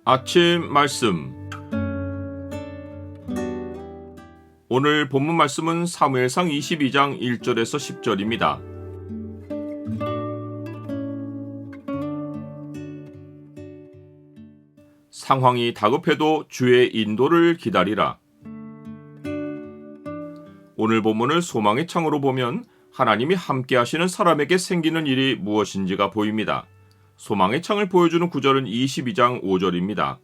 아침 말씀. 오늘 본문 말씀은 사무엘상 22장 1절에서 10절입니다. 상황이 다급해도 주의 인도를 기다리라. 오늘 본문을 소망의 창으로 보면 하나님이 함께 하시는 사람에게 생기는 일이 무엇인지가 보입니다. 소망의 창을 보여주는 구절은 22장 5절입니다.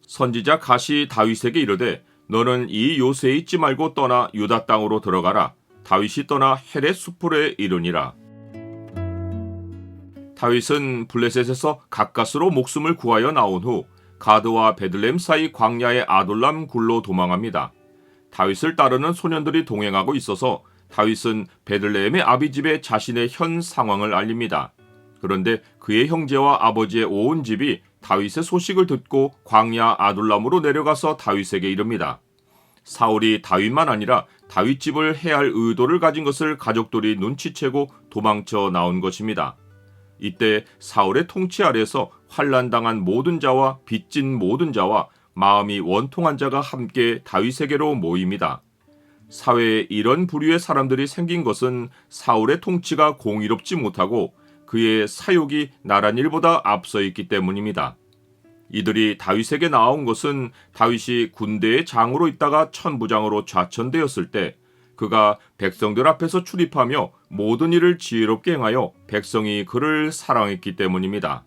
선지자 갓이 다윗에게 이르되 너는 이 요새에 있지 말고 떠나 유다 땅으로 들어가라. 다윗이 떠나 헤렛 수풀에 이르니라. 다윗은 블레셋에서 가까스로 목숨을 구하여 나온 후 가드와 베들레헴 사이 광야의 아둘람 굴로 도망합니다. 다윗을 따르는 소년들이 동행하고 있어서 다윗은 베들레헴의 아비집에 자신의 현 상황을 알립니다. 그런데 그의 형제와 아버지의 온 집이 다윗의 소식을 듣고 광야 아둘람으로 내려가서 다윗에게 이릅니다. 사울이 다윗만 아니라 다윗 집을 해할 의도를 가진 것을 가족들이 눈치채고 도망쳐 나온 것입니다. 이때 사울의 통치 아래서 환난당한 모든 자와 빚진 모든 자와 마음이 원통한 자가 함께 다윗에게로 모입니다. 사회에 이런 부류의 사람들이 생긴 것은 사울의 통치가 공의롭지 못하고 그의 사욕이 나란 일보다 앞서 있기 때문입니다. 이들이 다윗에게 나온 것은 다윗이 군대의 장으로 있다가 천부장으로 좌천되었을 때 그가 백성들 앞에서 출입하며 모든 일을 지혜롭게 행하여 백성이 그를 사랑했기 때문입니다.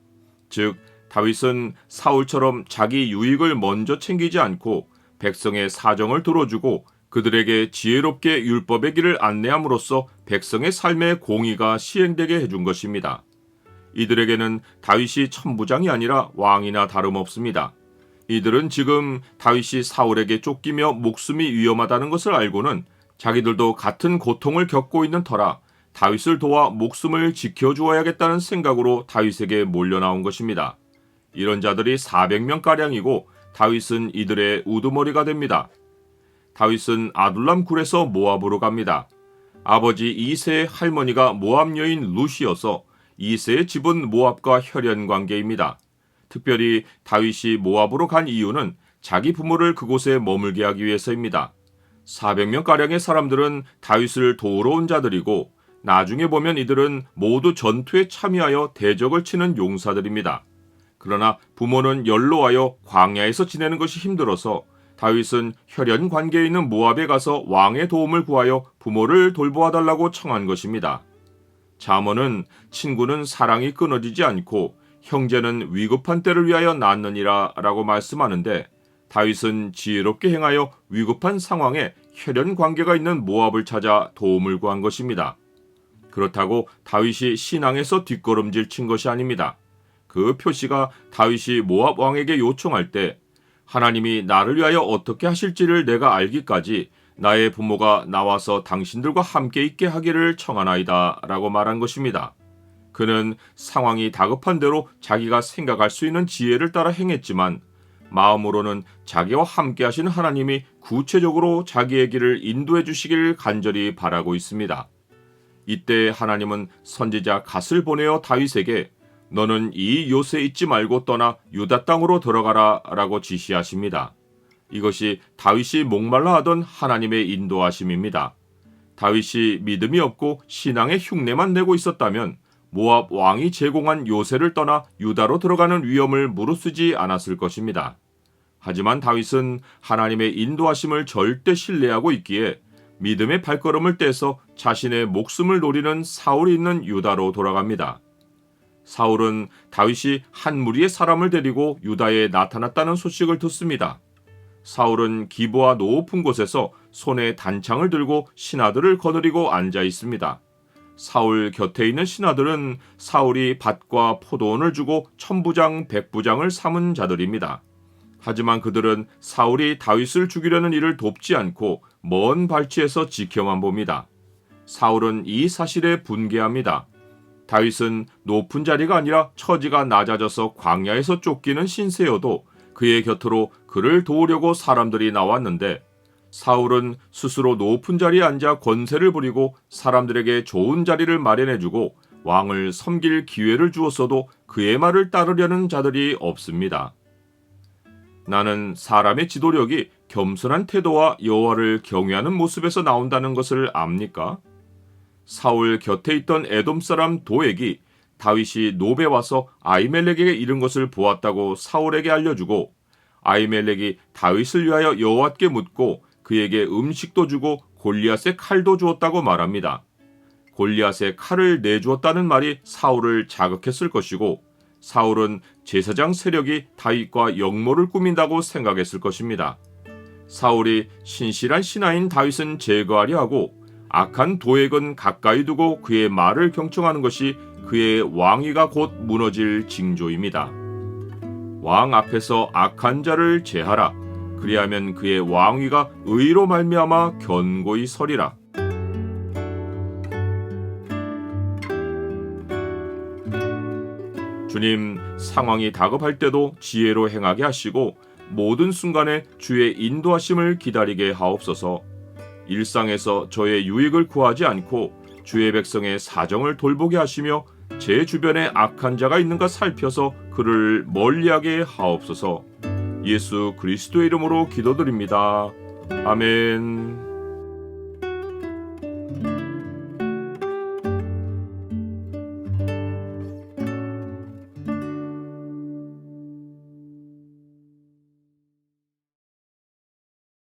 즉 다윗은 사울처럼 자기 유익을 먼저 챙기지 않고 백성의 사정을 들어주고 그들에게 지혜롭게 율법의 길을 안내함으로써 백성의 삶의 공의가 시행되게 해준 것입니다. 이들에게는 다윗이 천부장이 아니라 왕이나 다름없습니다. 이들은 지금 다윗이 사울에게 쫓기며 목숨이 위험하다는 것을 알고는 자기들도 같은 고통을 겪고 있는 터라 다윗을 도와 목숨을 지켜주어야겠다는 생각으로 다윗에게 몰려나온 것입니다. 이런 자들이 400명가량이고 다윗은 이들의 우두머리가 됩니다. 다윗은 아둘람 굴에서 모압으로 갑니다. 아버지 이새의 할머니가 모압 여인 루시여서 이새의 집은 모압과 혈연 관계입니다. 특별히 다윗이 모압으로 간 이유는 자기 부모를 그곳에 머물게 하기 위해서입니다. 400명가량의 사람들은 다윗을 도우러 온 자들이고 나중에 보면 이들은 모두 전투에 참여하여 대적을 치는 용사들입니다. 그러나 부모는 연로하여 광야에서 지내는 것이 힘들어서 다윗은 혈연 관계에 있는 모압에 가서 왕의 도움을 구하여 부모를 돌보아 달라고 청한 것입니다. 잠언은 친구는 사랑이 끊어지지 않고 형제는 위급한 때를 위하여 낳느니라 라고 말씀하는데 다윗은 지혜롭게 행하여 위급한 상황에 혈연 관계가 있는 모압을 찾아 도움을 구한 것입니다. 그렇다고 다윗이 신앙에서 뒷걸음질 친 것이 아닙니다. 그 표시가 다윗이 모압 왕에게 요청할 때 하나님이 나를 위하여 어떻게 하실지를 내가 알기까지 나의 부모가 나와서 당신들과 함께 있게 하기를 청하나이다 라고 말한 것입니다. 그는 상황이 다급한 대로 자기가 생각할 수 있는 지혜를 따라 행했지만 마음으로는 자기와 함께 하시는 하나님이 구체적으로 자기의 길을 인도해 주시길 간절히 바라고 있습니다. 이때 하나님은 선지자 갓을 보내어 다윗에게 너는 이 요새에 있지 말고 떠나 유다 땅으로 들어가라 라고 지시하십니다. 이것이 다윗이 목말라 하던 하나님의 인도하심입니다. 다윗이 믿음이 없고 신앙의 흉내만 내고 있었다면 모압 왕이 제공한 요새를 떠나 유다로 들어가는 위험을 무릅쓰지 않았을 것입니다. 하지만 다윗은 하나님의 인도하심을 절대 신뢰하고 있기에 믿음의 발걸음을 떼서 자신의 목숨을 노리는 사울이 있는 유다로 돌아갑니다. 사울은 다윗이 한 무리의 사람을 데리고 유다에 나타났다는 소식을 듣습니다. 사울은 기브와 높은 곳에서 손에 단창을 들고 신하들을 거느리고 앉아 있습니다. 사울 곁에 있는 신하들은 사울이 밭과 포도원을 주고 천부장, 백부장을 삼은 자들입니다. 하지만 그들은 사울이 다윗을 죽이려는 일을 돕지 않고 먼 발치에서 지켜만 봅니다. 사울은 이 사실에 분개합니다. 다윗은 높은 자리가 아니라 처지가 낮아져서 광야에서 쫓기는 신세여도 그의 곁으로 그를 도우려고 사람들이 나왔는데 사울은 스스로 높은 자리에 앉아 권세를 부리고 사람들에게 좋은 자리를 마련해주고 왕을 섬길 기회를 주었어도 그의 말을 따르려는 자들이 없습니다. 나는 사람의 지도력이 겸손한 태도와 여호와를 경외하는 모습에서 나온다는 것을 압니까? 사울 곁에 있던 에돔 사람 도액이 다윗이 노베 와서 아히멜렉에게 이른 것을 보았다고 사울에게 알려주고, 아히멜렉이 다윗을 위하여 여호와께 묻고 그에게 음식도 주고 골리앗의 칼도 주었다고 말합니다. 골리앗의 칼을 내주었다는 말이 사울을 자극했을 것이고, 사울은 제사장 세력이 다윗과 역모를 꾸민다고 생각했을 것입니다. 사울이 신실한 신하인 다윗은 제거하려 하고 악한 도액은 가까이 두고 그의 말을 경청하는 것이 그의 왕위가 곧 무너질 징조입니다. 왕 앞에서 악한 자를 제하라. 그리하면 그의 왕위가 의로 말미암아 견고히 서리라. 주님, 상황이 다급할 때도 지혜로 행하게 하시고 모든 순간에 주의 인도하심을 기다리게 하옵소서. 일상에서 저의 유익을 구하지 않고 주의 백성의 사정을 돌보게 하시며 제 주변에 악한 자가 있는가 살펴서 그를 멀리하게 하옵소서. 예수 그리스도의 이름으로 기도드립니다. 아멘.